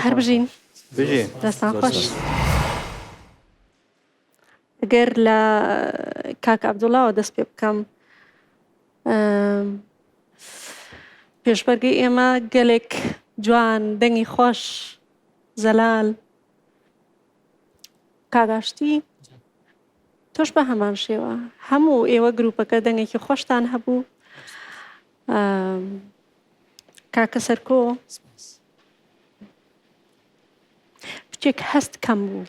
هەر بژین دەستان خۆش. ئەگەر لە کاک عەبدوڵڵاوە دەست پێ بکەم، پێشبەرگەی ئێمە گەلێک جوان، دەنگی خۆش، زەلال. کاگاشتی تۆش بە هەمان شێوە هەموو ئێوە گروپەکە دەنگێکی خۆشتان هەبوو. کاکە سەرکۆ بچێک هەست کەم بوو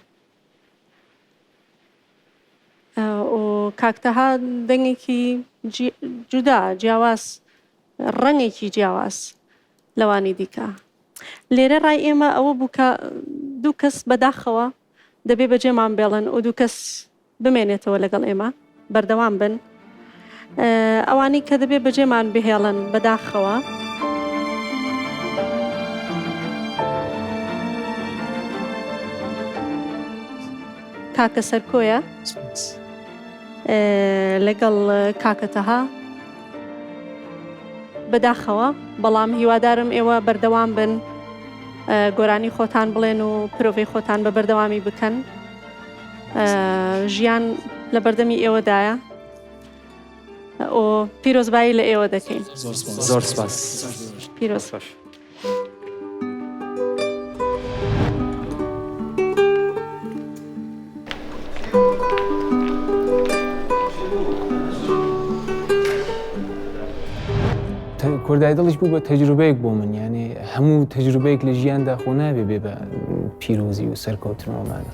و کاکتەها دەنگێکی جودا، جیاواز، ڕەنگێکی جیاواز لەوانی دیکە. لێرە ڕای ئێمە ئەوە بوو کە دوو کەس بەداخەوە دەبێ بەجێمان بێڵن و دوو کەس بمێنێتەوە لەگەڵ ئێمە بەردەوام بن. ئەوانی کە دەبێ بەجێمان بهێڵن بەداخەوە کاکە سەرکۆیە لەگەڵ کاکەتەها بەداخەوە، بەڵام هیوادارم ئێوە بەردەوام بن، گۆرانی خۆتان بڵێن و پرۆڤەی خۆتان بە بەردەوامی بکەن. ژیان لە بەردەمی ئێوەدایە و پیرۆزبایی لە ئێوە دەکەین. زۆر سپاس. پیرۆز. کوردای دڵش بوو بە تەجروبەیەک بۆ من، یعنی هەموو تەجروبەیەک لە ژیاندا خۆ نابێ بێ بە پیرۆزی و سەرکەوتنەوەمانە.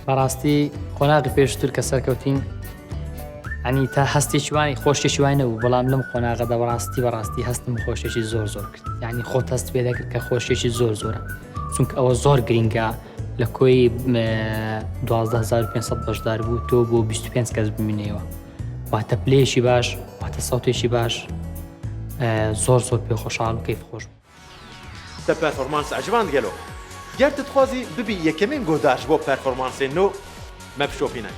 بەڕاستی قۆناغی پێشتر کە سەرکەوتین، ئەنی تا هەستێکی وانی خۆشتێکی وای نەبوو، بەڵام لەم قۆناغەدا بەڕاستی هەستم خۆشێکی زۆر کرد. یعنی خۆت هەست پێ دەکرد کە خۆشێکی زۆرە، چونکە ئەوە زۆر گرینگە. لە کۆی 12500 بەشدار بوو تۆ بۆ 25 کەس ببینەوە، واتە پلێشی باش، واتە سەوتێکی باش، زۆر پێ خۆشحاڵ و کەیف خۆش. تا پەرفۆرمانس عجبان گەلۆ. گەر تتخوازی ببی یەکەمین گۆداش بۆ پەرفۆرمانسێ نۆ مەپشۆپینە.